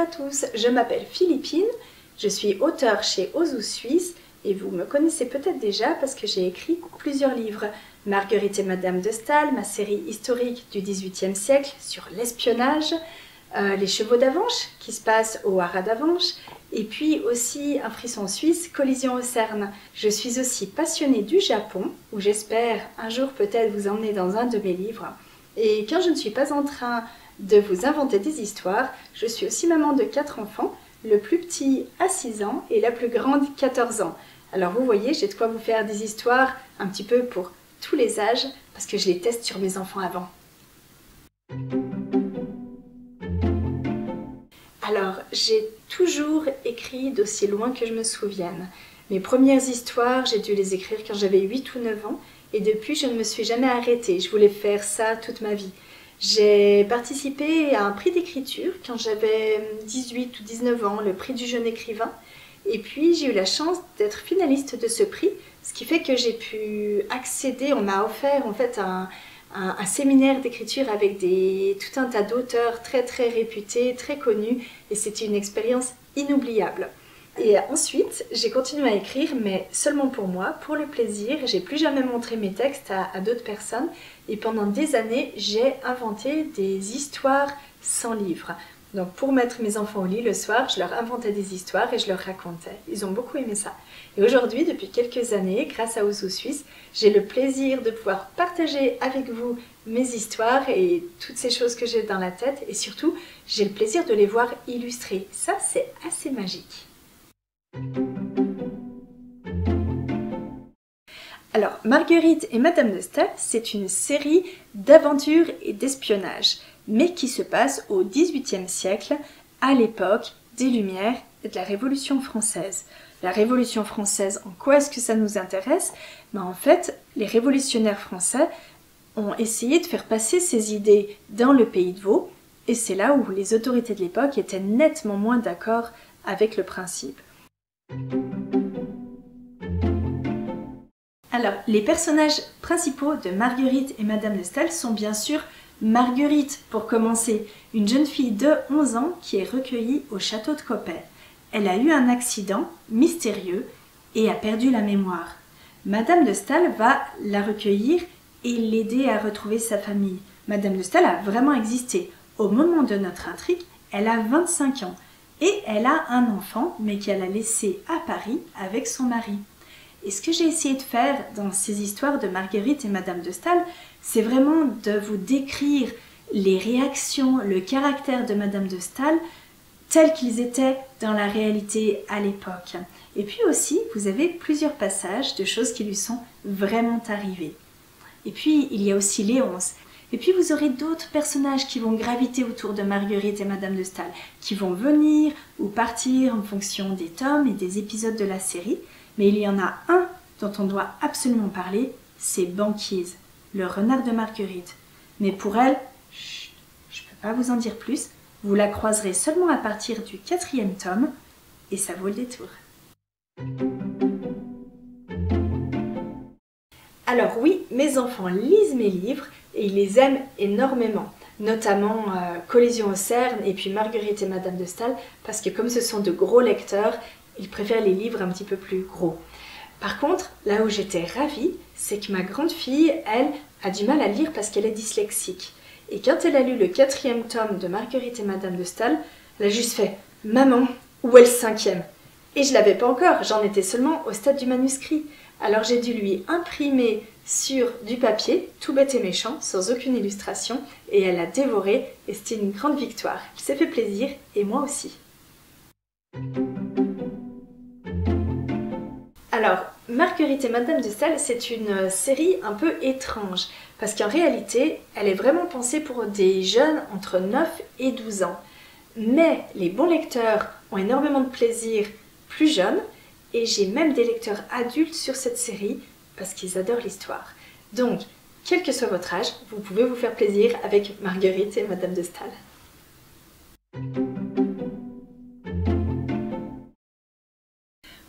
à tous, je m'appelle Philippine, je suis auteure chez Ozu Suisse et vous me connaissez peut-être déjà parce que j'ai écrit plusieurs livres. Marguerite et Madame de Staël, ma série historique du XVIIIe siècle sur l'espionnage, Les Chevaux d'Avanches qui se passe au Haras d'Avanches et puis aussi Un frisson suisse, Collision au CERN. Je suis aussi passionnée du Japon où j'espère un jour peut-être vous emmener dans un de mes livres. Et quand je ne suis pas en train de vous inventer des histoires, je suis aussi maman de 4 enfants, le plus petit a 6 ans et la plus grande 14 ans. Alors vous voyez, j'ai de quoi vous faire des histoires un petit peu pour tous les âges parce que je les teste sur mes enfants avant. Alors, j'ai toujours écrit d'aussi loin que je me souvienne. Mes premières histoires, j'ai dû les écrire quand j'avais 8 ou 9 ans et depuis je ne me suis jamais arrêtée, je voulais faire ça toute ma vie. J'ai participé à un prix d'écriture quand j'avais 18 ou 19 ans, le prix du jeune écrivain. Et puis j'ai eu la chance d'être finaliste de ce prix, ce qui fait que j'ai pu accéder, on m'a offert en fait un séminaire d'écriture avec tout un tas d'auteurs très réputés, très connus. Et c'était une expérience inoubliable. Et ensuite, j'ai continué à écrire, mais seulement pour moi, pour le plaisir. J'ai plus jamais montré mes textes à d'autres personnes. Et pendant des années, j'ai inventé des histoires sans livre. Donc pour mettre mes enfants au lit le soir, je leur inventais des histoires et je leur racontais. Ils ont beaucoup aimé ça. Et aujourd'hui, depuis quelques années, grâce à Ozu Suisse, j'ai le plaisir de pouvoir partager avec vous mes histoires et toutes ces choses que j'ai dans la tête. Et surtout, j'ai le plaisir de les voir illustrées. Ça, c'est assez magique. Alors, Marguerite et Madame de Staël, c'est une série d'aventures et d'espionnage, mais qui se passe au XVIIIe siècle, à l'époque des Lumières et de la Révolution française. La Révolution française, en quoi est-ce que ça nous intéresse? En fait, les révolutionnaires français ont essayé de faire passer ces idées dans le pays de Vaud, et c'est là où les autorités de l'époque étaient nettement moins d'accord avec le principe. Alors, les personnages principaux de Marguerite et Madame de Staël sont bien sûr Marguerite, pour commencer, une jeune fille de 11 ans qui est recueillie au château de Coppet. Elle a eu un accident mystérieux et a perdu la mémoire. Madame de Staël va la recueillir et l'aider à retrouver sa famille. Madame de Staël a vraiment existé. Au moment de notre intrigue, elle a 25 ans et elle a un enfant, mais qu'elle a laissé à Paris avec son mari. Et ce que j'ai essayé de faire dans ces histoires de Marguerite et Madame de Staël, c'est vraiment de vous décrire les réactions, le caractère de Madame de Staël tels qu'ils étaient dans la réalité à l'époque. Et puis aussi, vous avez plusieurs passages de choses qui lui sont vraiment arrivées. Et puis, il y a aussi Léonce. Et puis, vous aurez d'autres personnages qui vont graviter autour de Marguerite et Madame de Staël, qui vont venir ou partir en fonction des tomes et des épisodes de la série. Mais il y en a un dont on doit absolument parler, c'est Banquise, le renard de Marguerite. Mais pour elle, je ne peux pas vous en dire plus, vous la croiserez seulement à partir du 4e tome, et ça vaut le détour. Alors oui, mes enfants lisent mes livres, et ils les aiment énormément, notamment Collision au CERN et puis Marguerite et Madame de Staël, parce que comme ce sont de gros lecteurs, ils préfèrent les livres un petit peu plus gros. Par contre, là où j'étais ravie, c'est que ma grande fille, elle, a du mal à lire parce qu'elle est dyslexique. Et quand elle a lu le 4e tome de Marguerite et Madame de Staël, elle a juste fait « Maman, où est le 5e ?» Et je l'avais pas encore, j'en étais seulement au stade du manuscrit. Alors j'ai dû lui imprimer sur du papier, tout bête et méchant, sans aucune illustration, et elle a dévoré, et c'était une grande victoire. Elle s'est fait plaisir, et moi aussi. Alors, Marguerite et Madame de Staël, c'est une série un peu étrange, parce qu'en réalité, elle est vraiment pensée pour des jeunes entre 9 et 12 ans. Mais les bons lecteurs ont énormément de plaisir plus jeunes, et j'ai même des lecteurs adultes sur cette série, parce qu'ils adorent l'histoire. Donc, quel que soit votre âge, vous pouvez vous faire plaisir avec Marguerite et Madame de Staël.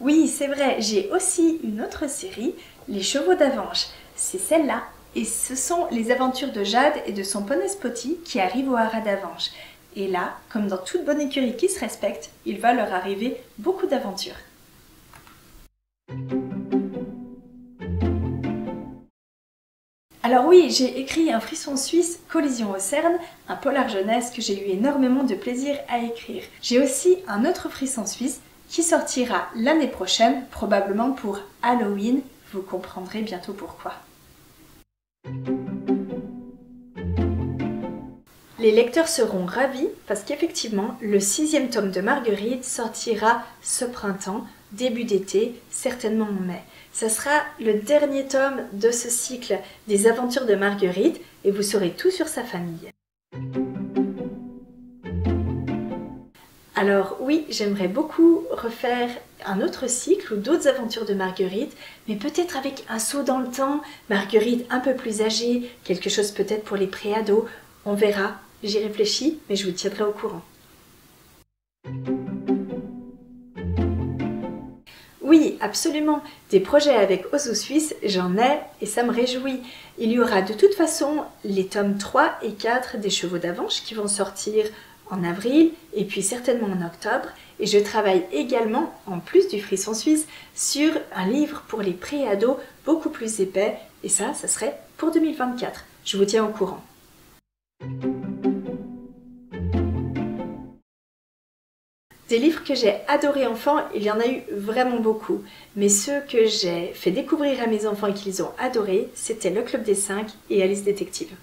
Oui, c'est vrai, j'ai aussi une autre série, Les Chevaux d'Avanches. C'est celle-là. Et ce sont les aventures de Jade et de son poney Spotty qui arrivent au Haras d'Avanches. Et là, comme dans toute bonne écurie qui se respecte, il va leur arriver beaucoup d'aventures. Alors oui, j'ai écrit un frisson suisse, Collision au Cerne, un polar jeunesse que j'ai eu énormément de plaisir à écrire. J'ai aussi un autre frisson suisse qui sortira l'année prochaine, probablement pour Halloween. Vous comprendrez bientôt pourquoi. Les lecteurs seront ravis parce qu'effectivement, le 6e tome de Marguerite sortira ce printemps, début d'été, certainement en mai. Ce sera le dernier tome de ce cycle des aventures de Marguerite et vous saurez tout sur sa famille. Alors oui, j'aimerais beaucoup refaire un autre cycle ou d'autres aventures de Marguerite, mais peut-être avec un saut dans le temps, Marguerite un peu plus âgée, quelque chose peut-être pour les préados, on verra, j'y réfléchis, mais je vous tiendrai au courant. Oui, absolument. Des projets avec Ozo Suisse, j'en ai et ça me réjouit. Il y aura de toute façon les tomes 3 et 4 des Chevaux d'Avanche qui vont sortir en avril et puis certainement en octobre. Et je travaille également, en plus du frisson suisse, sur un livre pour les préados beaucoup plus épais. Et ça serait pour 2024. Je vous tiens au courant. Des livres que j'ai adorés enfant, il y en a eu vraiment beaucoup. Mais ceux que j'ai fait découvrir à mes enfants et qu'ils ont adorés, c'était Le Club des 5 et Alice Détective.